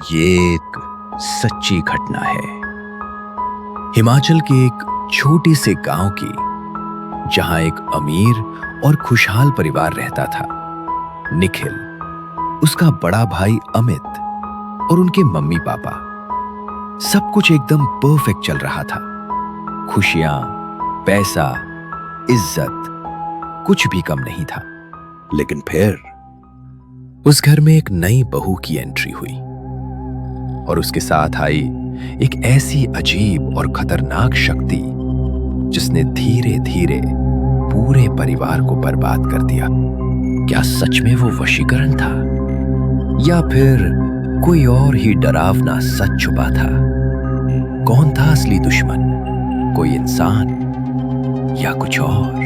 ये एक सच्ची घटना है हिमाचल के एक छोटे से गांव की, जहां एक अमीर और खुशहाल परिवार रहता था। निखिल, उसका बड़ा भाई अमित और उनके मम्मी पापा। सब कुछ एकदम परफेक्ट चल रहा था। खुशियां, पैसा, इज्जत, कुछ भी कम नहीं था। लेकिन फिर उस घर में एक नई बहू की एंट्री हुई और उसके साथ आई एक ऐसी अजीब और खतरनाक शक्ति जिसने धीरे धीरे पूरे परिवार को बर्बाद कर दिया। क्या सच में वो वशीकरण था या फिर कोई और ही डरावना सच छुपा था? कौन था असली दुश्मन? कोई इंसान या कुछ और?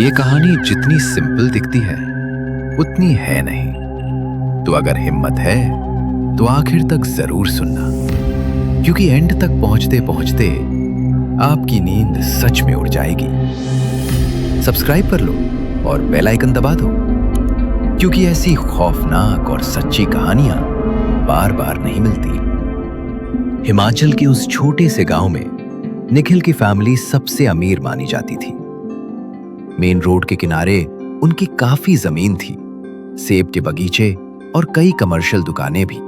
ये कहानी जितनी सिंपल दिखती है उतनी है नहीं। तो अगर हिम्मत है तो आखिर तक जरूर सुनना, क्योंकि एंड तक पहुंचते पहुंचते आपकी नींद सच में उड़ जाएगी। सब्सक्राइब कर लो और बेल आइकन दबा दो, क्योंकि ऐसी खौफनाक और सच्ची कहानियां बार बार नहीं मिलती। हिमाचल के उस छोटे से गांव में निखिल की फैमिली सबसे अमीर मानी जाती थी। मेन रोड के किनारे उनकी काफी जमीन थी, सेब के बगीचे और कई कमर्शियल दुकानें भी।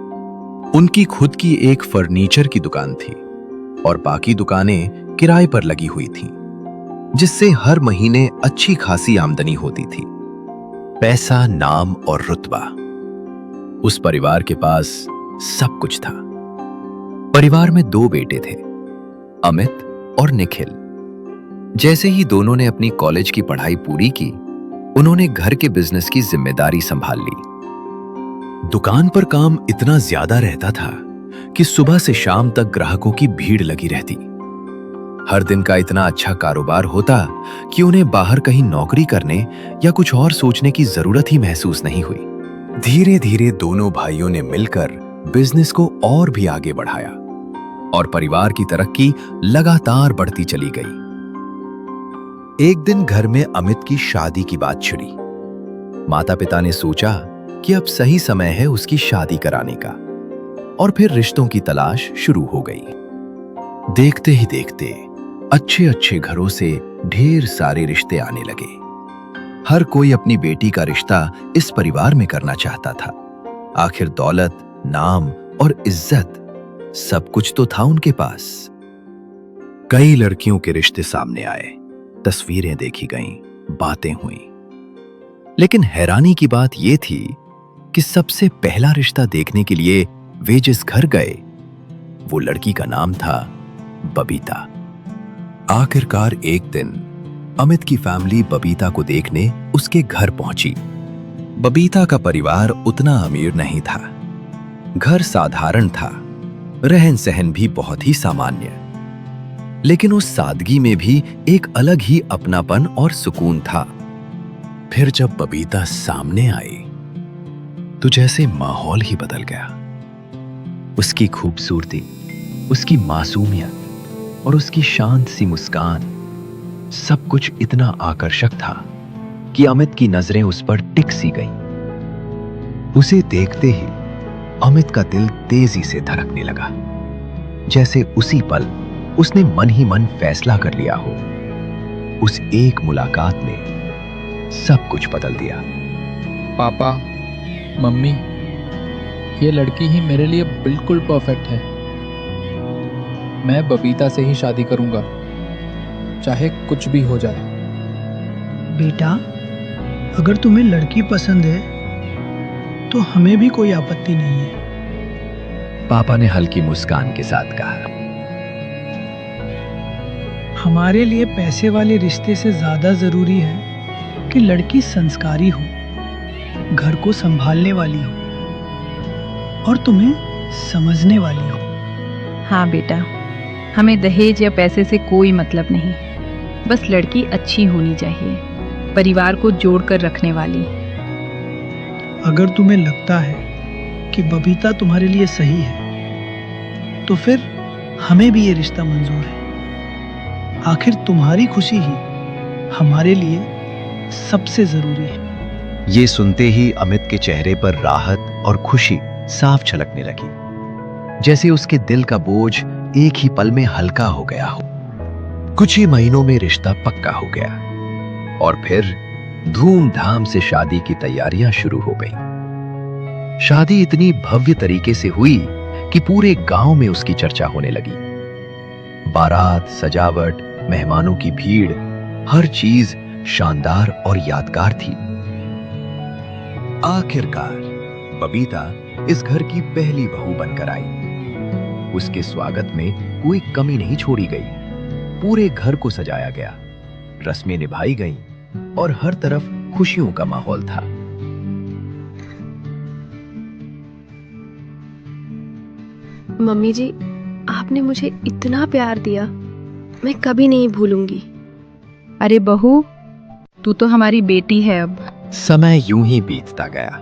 उनकी खुद की एक फर्नीचर की दुकान थी और बाकी दुकानें किराए पर लगी हुई थीं, जिससे हर महीने अच्छी खासी आमदनी होती थी। पैसा, नाम और रुतबा, उस परिवार के पास सब कुछ था। परिवार में दो बेटे थे, अमित और निखिल। जैसे ही दोनों ने अपनी कॉलेज की पढ़ाई पूरी की, उन्होंने घर के बिजनेस की जिम्मेदारी संभाल ली। दुकान पर काम इतना ज्यादा रहता था कि सुबह से शाम तक ग्राहकों की भीड़ लगी रहती। हर दिन का इतना अच्छा कारोबार होता कि उन्हें बाहर कहीं नौकरी करने या कुछ और सोचने की जरूरत ही महसूस नहीं हुई। धीरे धीरे दोनों भाइयों ने मिलकर बिजनेस को और भी आगे बढ़ाया और परिवार की तरक्की लगातार बढ़ती चली गई। एक दिन घर में अमित की शादी की बात छिड़ी। माता पिता ने सोचा कि अब सही समय है उसकी शादी कराने का, और फिर रिश्तों की तलाश शुरू हो गई। देखते ही देखते अच्छे अच्छे घरों से ढेर सारे रिश्ते आने लगे। हर कोई अपनी बेटी का रिश्ता इस परिवार में करना चाहता था। आखिर दौलत, नाम और इज्जत सब कुछ तो था उनके पास। कई लड़कियों के रिश्ते सामने आए, तस्वीरें देखी गईं, बातें हुईं। लेकिन हैरानी की बात यह थी कि सबसे पहला रिश्ता देखने के लिए वे जिस घर गए, वो लड़की का नाम था बबीता। आखिरकार एक दिन अमित की फैमिली बबीता को देखने उसके घर पहुंची। बबीता का परिवार उतना अमीर नहीं था, घर साधारण था, रहन सहन भी बहुत ही सामान्य। लेकिन उस सादगी में भी एक अलग ही अपनापन और सुकून था। फिर जब बबीता सामने आई तो जैसे माहौल ही बदल गया। उसकी खूबसूरती, उसकी मासूमियत और उसकी शांत सी मुस्कान, सब कुछ इतना आकर्षक था कि अमित की नजरें उस पर टिक सी गईं। उसे देखते ही अमित का दिल तेजी से धड़कने लगा, जैसे उसी पल उसने मन ही मन फैसला कर लिया हो। उस एक मुलाकात ने सब कुछ बदल दिया। पापा, मम्मी, ये लड़की ही मेरे लिए बिल्कुल परफेक्ट है। मैं बबीता से ही शादी करूंगा, चाहे कुछ भी हो जाए। बेटा, अगर तुम्हें लड़की पसंद है तो हमें भी कोई आपत्ति नहीं है, पापा ने हल्की मुस्कान के साथ कहा। हमारे लिए पैसे वाले रिश्ते से ज्यादा जरूरी है कि लड़की संस्कारी हो, घर को संभालने वाली हो और तुम्हें समझने वाली हो। हाँ बेटा, हमें दहेज या पैसे से कोई मतलब नहीं, बस लड़की अच्छी होनी चाहिए, परिवार को जोड़कर रखने वाली। अगर तुम्हें लगता है कि बबीता तुम्हारे लिए सही है तो फिर हमें भी ये रिश्ता मंजूर है। आखिर तुम्हारी खुशी ही हमारे लिए सबसे जरूरी है। ये सुनते ही अमित के चेहरे पर राहत और खुशी साफ छलकने लगी, जैसे उसके दिल का बोझ एक ही पल में हल्का हो गया हो। कुछ ही महीनों में रिश्ता पक्का हो गया और फिर धूमधाम से शादी की तैयारियां शुरू हो गईं। शादी इतनी भव्य तरीके से हुई कि पूरे गांव में उसकी चर्चा होने लगी। बारात, सजावट, मेहमानों की भीड़, हर चीज शानदार और यादगार थी। आखिरकार बबीता इस घर की पहली बहू बनकर आई। उसके स्वागत में कोई कमी नहीं छोड़ी गई। पूरे घर को सजाया गया, रस्में निभाई गईं और हर तरफ खुशियों का माहौल था। मम्मी जी, आपने मुझे इतना प्यार दिया, मैं कभी नहीं भूलूंगी। अरे बहू, तू तो हमारी बेटी है अब। समय यूं ही बीतता गया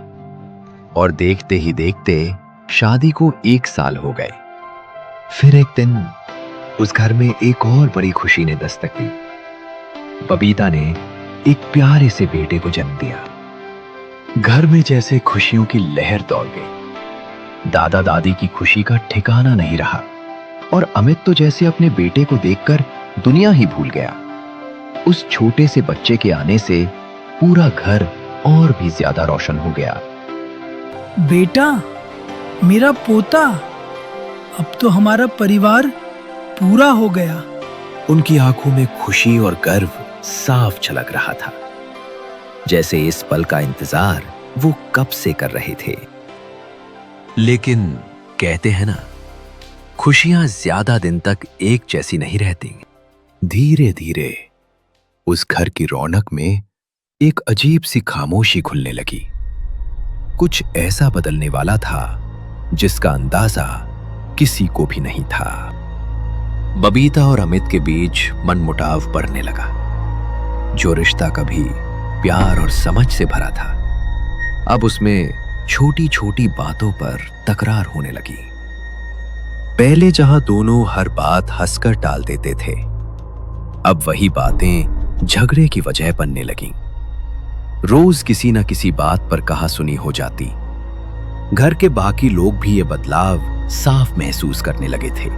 और देखते ही देखते शादी को 1 साल हो गए। फिर एक दिन उस घर में एक और बड़ी खुशी ने दस्तक दी। बबीता ने एक प्यारे से बेटे को जन्म दिया। घर में जैसे खुशियों की लहर दौड़ गई। दादा दादी की खुशी का ठिकाना नहीं रहा और अमित तो जैसे अपने बेटे को देखकर दुनिया ही भूल गया। उस छोटे से बच्चे के आने से पूरा घर और भी ज्यादा रोशन हो गया। बेटा, मेरा पोता, अब तो हमारा परिवार पूरा हो गया। उनकी आंखों में खुशी और गर्व साफ झलक रहा था, जैसे इस पल का इंतजार वो कब से कर रहे थे। लेकिन कहते हैं ना, खुशियां ज्यादा दिन तक एक जैसी नहीं रहती। धीरे धीरे उस घर की रौनक में एक अजीब सी खामोशी खुलने लगी। कुछ ऐसा बदलने वाला था जिसका अंदाजा किसी को भी नहीं था। बबीता और अमित के बीच मनमुटाव बढ़ने लगा। जो रिश्ता कभी प्यार और समझ से भरा था, अब उसमें छोटी छोटी बातों पर तकरार होने लगी। पहले जहां दोनों हर बात हंसकर टाल देते थे, अब वही बातें झगड़े की वजह बनने लगीं। रोज किसी न किसी बात पर कहासुनी हो जाती। घर के बाकी लोग भी ये बदलाव साफ महसूस करने लगे थे,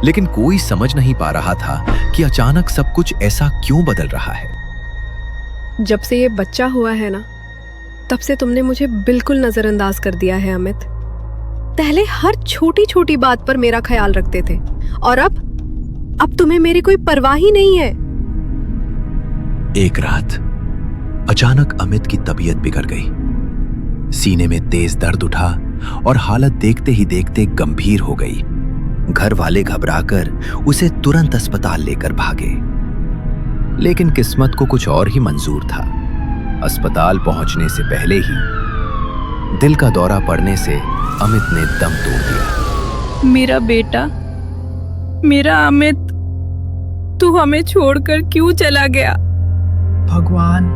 लेकिन कोई समझ नहीं पा रहा था कि अचानक सब कुछ ऐसा क्यों बदल रहा है। जब से ये बच्चा हुआ है ना, तब से तुमने मुझे बिल्कुल नजरअंदाज कर दिया है अमित। पहले हर छोटी छोटी बात पर मेरा ख्याल रखते थे और अब तुम्हें मेरी कोई परवाह ही नहीं है। एक रात अचानक अमित की तबीयत बिगड़ गई। सीने में तेज दर्द उठा और हालत देखते ही देखते गंभीर हो गई। घर वाले घबराकर उसे तुरंत अस्पताल लेकर भागे, लेकिन किस्मत को कुछ और ही मंजूर था। अस्पताल पहुंचने से पहले ही दिल का दौरा पड़ने से अमित ने दम तोड़ दिया। मेरा बेटा, मेरा अमित, तू हमें छोड़कर क्यों चला गया? भगवान,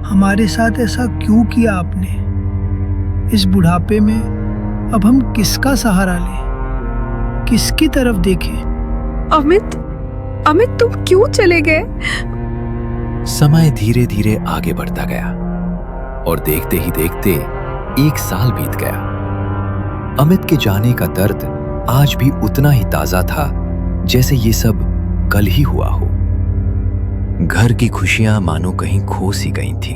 हमारे साथ ऐसा क्यों किया आपने? इस बुढ़ापे में अब हम किसका सहारा लें? किसकी तरफ देखें? अमित तुम क्यों चले गए? समय धीरे धीरे आगे बढ़ता गया और देखते ही देखते 1 साल बीत गया। अमित के जाने का दर्द आज भी उतना ही ताजा था जैसे ये सब कल ही हुआ हो। घर की खुशियां मानो कहीं खो सी गई थी,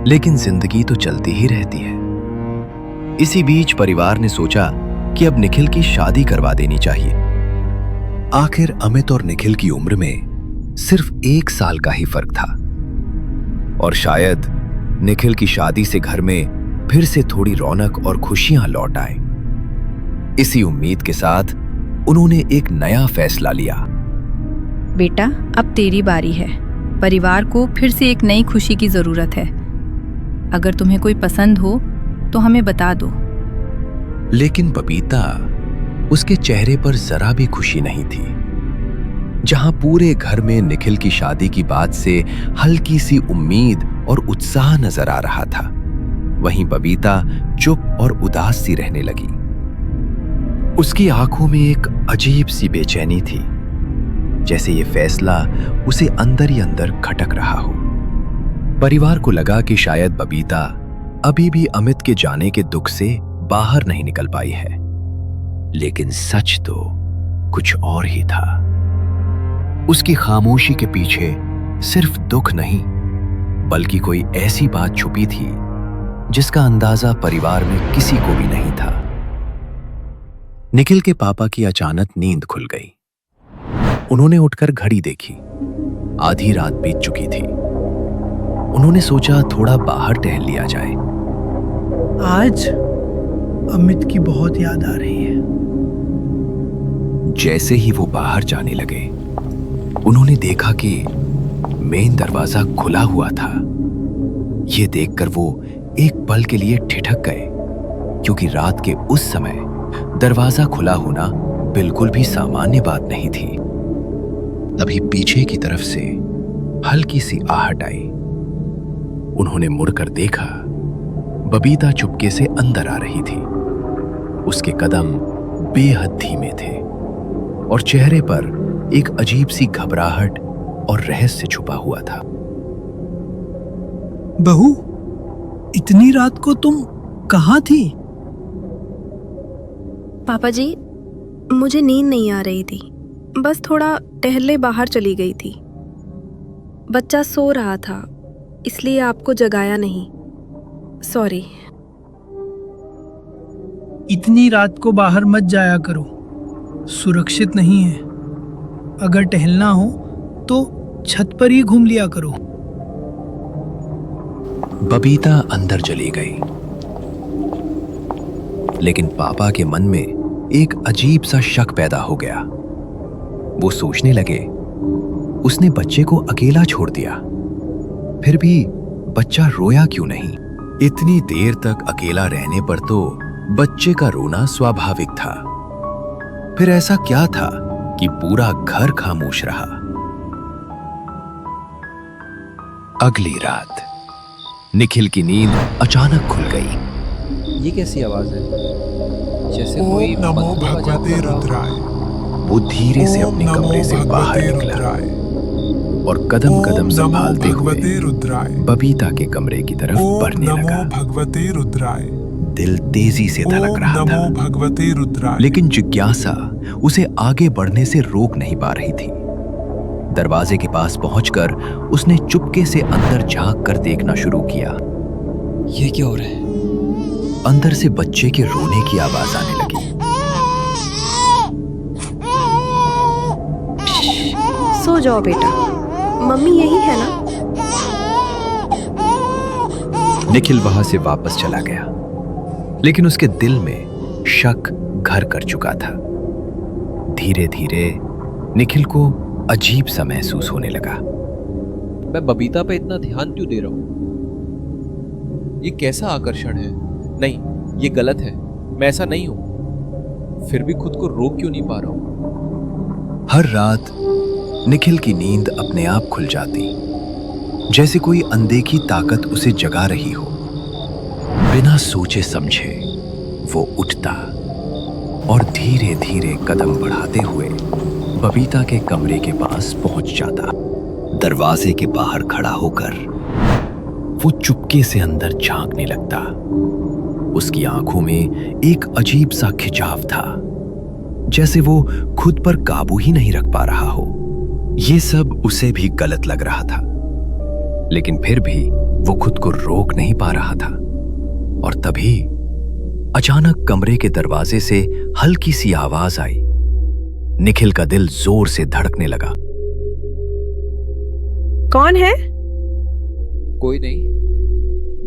लेकिन जिंदगी तो चलती ही रहती है। इसी बीच परिवार ने सोचा कि अब निखिल की शादी करवा देनी चाहिए। आखिर अमित और निखिल की उम्र में सिर्फ 1 साल का ही फर्क था और शायद निखिल की शादी से घर में फिर से थोड़ी रौनक और खुशियां लौट आए। इसी उम्मीद के साथ उन्होंने एक नया फैसला लिया। बेटा, अब तेरी बारी है। परिवार को फिर से एक नई खुशी की जरूरत है। अगर तुम्हें कोई पसंद हो तो हमें बता दो। लेकिन बबीता, उसके चेहरे पर जरा भी खुशी नहीं थी। जहां पूरे घर में निखिल की शादी की बात से हल्की सी उम्मीद और उत्साह नजर आ रहा था, वहीं बबीता चुप और उदास सी रहने लगी। उसकी आंखों में एक अजीब सी बेचैनी थी, जैसे ये फैसला उसे अंदर ही अंदर खटक रहा हो। परिवार को लगा कि शायद बबीता अभी भी अमित के जाने के दुख से बाहर नहीं निकल पाई है। लेकिन सच तो कुछ और ही था। उसकी खामोशी के पीछे सिर्फ दुख नहीं, बल्कि कोई ऐसी बात छुपी थी जिसका अंदाजा परिवार में किसी को भी नहीं था। निखिल के पापा की अचानक नींद खुल गई। उन्होंने उठकर घड़ी देखी। आधी रात बीत चुकी थी। उन्होंने सोचा थोड़ा बाहर टहल लिया जाए। आज अमित की बहुत याद आ रही है। जैसे ही वो बाहर जाने लगे, उन्होंने देखा कि मेन दरवाजा खुला हुआ था। ये देखकर वो एक पल के लिए ठिठक गए, क्योंकि रात के उस समय दरवाजा खुला होना बिल्कुल भी सामान्य बात नहीं थी। तभी पीछे की तरफ से हल्की सी आहट आई। उन्होंने मुड़कर देखा, बबीता चुपके से अंदर आ रही थी। उसके कदम बेहद धीमे थे और चेहरे पर एक अजीब सी घबराहट और रहस्य छुपा हुआ था। बहू, इतनी रात को तुम कहाँ थी? पापा जी, मुझे नींद नहीं आ रही थी, बस थोड़ा टहलने बाहर चली गई थी। बच्चा सो रहा था, इसलिए आपको जगाया नहीं। सॉरी। इतनी रात को बाहर मत जाया करो, सुरक्षित नहीं है। अगर टहलना हो तो छत पर ही घूम लिया करो। बबीता अंदर चली गई, लेकिन पापा के मन में एक अजीब सा शक पैदा हो गया। वो सोचने लगे, उसने बच्चे को अकेला छोड़ दिया, फिर भी बच्चा रोया क्यों नहीं? इतनी देर तक अकेला रहने पर तो बच्चे का रोना स्वाभाविक था। फिर ऐसा क्या था कि पूरा घर खामोश रहा? अगली रात निखिल की नींद अचानक खुल गई। ये कैसी आवाज है? जैसे कोई ओम नमो मंत्र बजा भगवते रहा हो। रुद्राय। वो धीरे से अपने ओम कमरे नमो से बाहर भगवते निकला रुद्राय। और कदम कदम ओम संभालते नमो हुए भगवते रुद्राय। बबीता के कमरे की तरफ ओम बढ़ने नमो लगा। भगवते रुद्राय। दिल तेजी से धड़क ओम रहा था, नमो भगवते रुद्राय। लेकिन जिज्ञासा उसे आगे बढ़ने से रोक नहीं पा रही थी। दरवाजे के पास पहुंचकर उसने चुपके से अंदर झांक कर देखना शुरू किया। ये क्या हो रहा है? अंदर से बच्चे के रोने की आवाज आने लगी। सो जाओ बेटा, मम्मी यही है ना। निखिल वहां से वापस चला गया, लेकिन उसके दिल में शक घर कर चुका था। धीरे धीरे निखिल को अजीब सा महसूस होने लगा। मैं बबीता पे इतना ध्यान क्यों दे रहा हूं? ये कैसा आकर्षण है? नहीं, ये गलत है। मैं ऐसा नहीं हूं। फिर भी खुद को रोक क्यों नहीं पा रहा हूं? हर रात निखिल की नींद अपने आप खुल जाती, जैसे कोई अनदेखी ताकत उसे जगा रही हो। बिना सोचे समझे वो उठता और धीरे धीरे कदम बढ़ाते हुए बबीता के कमरे के पास पहुंच जाता। दरवाजे के बाहर खड़ा होकर वो चुपके से अंदर झांकने लगता। उसकी आंखों में एक अजीब सा खिंचाव था, जैसे वो खुद पर काबू ही नहीं रख पा रहा हो। ये सब उसे भी गलत लग रहा था, लेकिन फिर भी वो खुद को रोक नहीं पा रहा था। और तभी अचानक कमरे के दरवाजे से हल्की सी आवाज आई। निखिल का दिल जोर से धड़कने लगा। कौन है? कोई नहीं,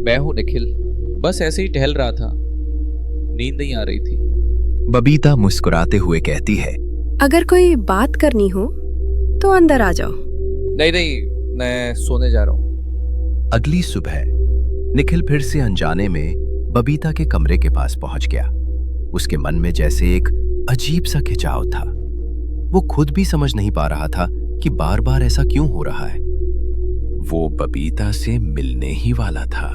मैं हूं निखिल। बस ऐसे ही टहल रहा था, नींद नहीं आ रही थी। बबीता मुस्कुराते हुए कहती है, अगर कोई बात करनी हो तो अंदर आ जाओ। नहीं नहीं, मैं सोने जा रहा हूं। अगली सुबह निखिल फिर से अनजाने में बबीता के कमरे के पास पहुंच गया। उसके मन में जैसे एक अजीब सा खिंचाव था। वो खुद भी समझ नहीं पा रहा था कि बार बार ऐसा क्यों हो रहा है। वो बबीता से मिलने ही वाला था,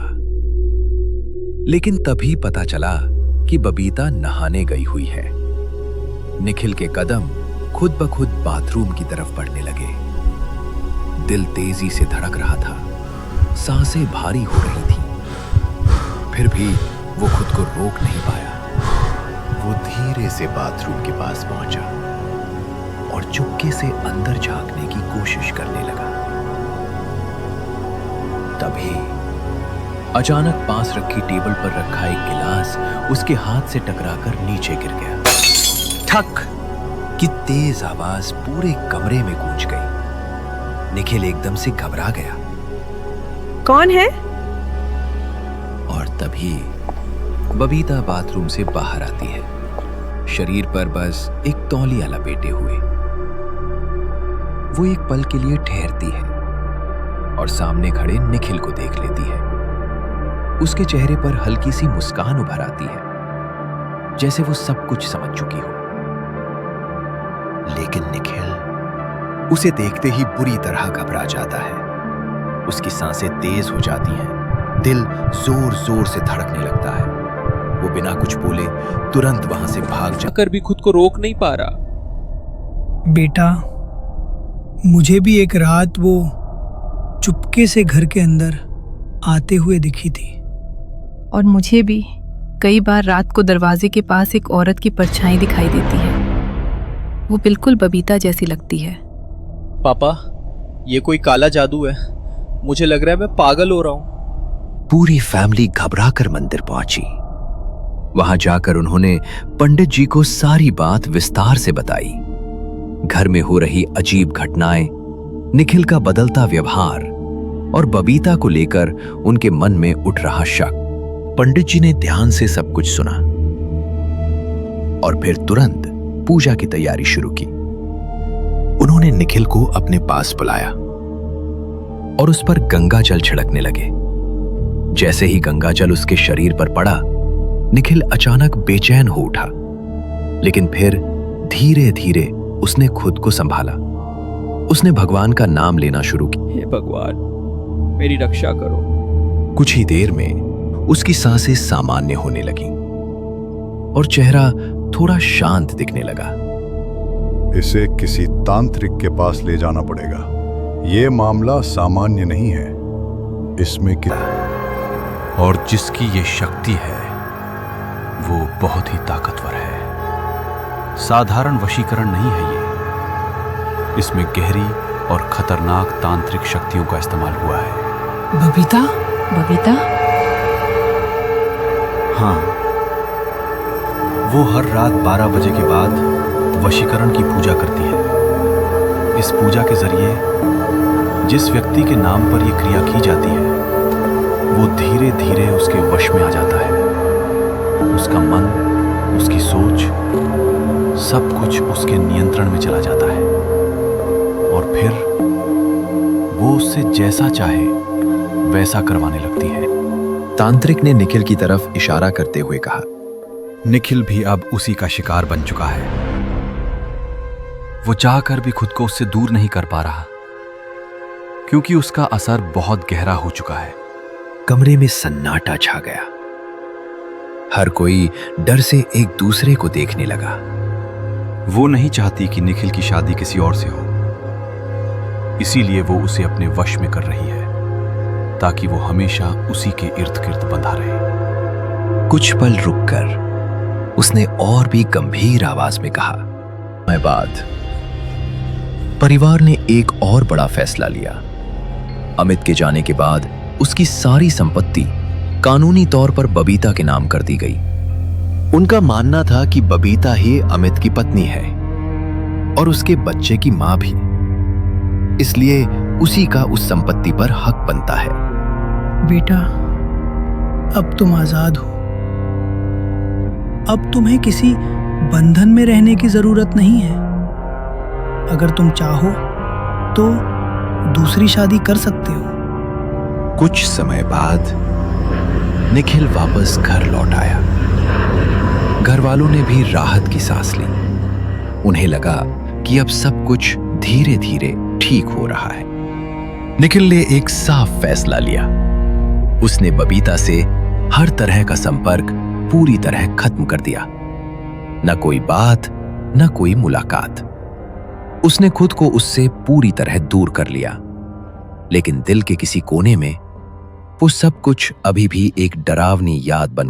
लेकिन तभी पता चला कि बबीता नहाने गई हुई है। निखिल के कदम खुद ब खुद बाथरूम की तरफ बढ़ने लगे। दिल तेजी से धड़क रहा था, सांसें भारी हो रही थी। फिर भी वो खुद को रोक नहीं पाया। वो धीरे से बाथरूम के पास पहुंचा और चुपके से अंदर झांकने की कोशिश करने लगा। तभी अचानक पास रखी टेबल पर रखा एक गिलास उसके हाथ से टकराकर नीचे गिर गया। ठक की तेज आवाज पूरे कमरे में गूंज गई। निखिल एकदम से घबरा गया कौन है? और तभी बबीता बाथरूम से बाहर आती है, शरीर पर बस एक तौलिया लपेटे हुए। वो एक पल के लिए ठहरती है और सामने खड़े निखिल को देख लेती है। उसके चेहरे पर हल्की सी मुस्कान उभर आती है, जैसे वो सब कुछ समझ चुकी हो। लेकिन निखिल उसे देखते ही बुरी तरह घबरा जाता है। उसकी सांसें तेज हो जाती हैं, दिल जोर जोर से धड़कने लगता है। वो बिना कुछ बोले तुरंत वहां से भाग कर भी खुद को रोक नहीं पा रहा। बेटा, मुझे भी एक रात वो चुपके से घर के अंदर आते हुए दिखी थी। और मुझे भी कई बार रात को दरवाजे के पास एक औरत की परछाई दिखाई देती है। वो बिल्कुल बबीता जैसी लगती है। पापा, ये कोई काला जादू है। मुझे लग रहा है मैं पागल हो रहा हूं। पूरी फैमिली घबराकर मंदिर पहुंची। वहां जाकर उन्होंने पंडित जी को सारी बात विस्तार से बताई। घर में हो रही अजीब घटनाएं, निखिल का बदलता व्यवहार और बबीता को लेकर उनके मन में उठ रहा शक। पंडित जी ने ध्यान से सब कुछ सुना और फिर तुरंत पूजा की तैयारी शुरू की। उन्होंने निखिल को अपने पास बुलाया और उस पर गंगा जल छिड़कने लगे। जैसे ही गंगा जल उसके शरीर पर पड़ा, निखिल अचानक बेचैन हो उठा, लेकिन फिर धीरे धीरे उसने खुद को संभाला। उसने भगवान का नाम लेना शुरू किया। हे भगवान, मेरी रक्षा करो। कुछ ही देर में उसकी सांसें सामान्य होने लगीं और चेहरा थोड़ा शांत दिखने लगा। इसे किसी तांत्रिक के पास ले जाना पड़ेगा। ये मामला सामान्य नहीं है। इसमें और जिसकी ये शक्ति है वो बहुत ही ताकतवर है। साधारण वशीकरण नहीं है ये। इसमें गहरी और खतरनाक तांत्रिक शक्तियों का इस्तेमाल हुआ है। बबीता? बबीता? हाँ, वो हर रात 12 बजे के बाद वशीकरण की पूजा करती है। इस पूजा के जरिए जिस व्यक्ति के नाम पर यह क्रिया की जाती है, वो धीरे धीरे उसके वश में आ जाता है। उसका मन, उसकी सोच, सब कुछ उसके नियंत्रण में चला जाता है और फिर वो उससे जैसा चाहे वैसा करवाने लगती है। तांत्रिक ने निखिल की तरफ इशारा करते हुए कहा। निखिल भी अब उसी का शिकार बन चुका है। वो चाहकर भी खुद को उससे दूर नहीं कर पा रहा, क्योंकि उसका असर बहुत गहरा हो चुका है। कमरे में सन्नाटा छा गया। हर कोई डर से एक दूसरे को देखने लगा। वो नहीं चाहती कि निखिल की शादी किसी और से हो, इसीलिए वो उसे अपने वश में कर रही है, ताकि वो हमेशा उसी के इर्द गिर्द बंधा रहे। कुछ पल रुककर उसने और भी गंभीर आवाज में कहा। मैं बाद परिवार ने एक और बड़ा फैसला लिया। अमित के जाने के बाद उसकी सारी संपत्ति कानूनी तौर पर बबीता के नाम कर दी गई। उनका मानना था कि बबीता ही अमित की पत्नी है और उसके बच्चे की मां भी, इसलिए उसी का उस संपत्ति पर हक बनता है। बेटा, अब तुम आजाद हो। अब तुम्हें किसी बंधन में रहने की जरूरत नहीं है। अगर तुम चाहो तो दूसरी शादी कर सकते हो। कुछ समय बाद निखिल वापस घर लौट आया। घर वालों ने भी राहत की सांस ली। उन्हें लगा कि अब सब कुछ धीरे धीरे ठीक हो रहा है। निखिल ने एक साफ फैसला लिया। उसने बबीता से हर तरह का संपर्क पूरी तरह खत्म कर दिया। न कोई बात, न कोई मुलाकात। उसने खुद को उससे पूरी तरह दूर कर लिया, लेकिन दिल के किसी कोने में वो सब कुछ अभी भी एक डरावनी याद बन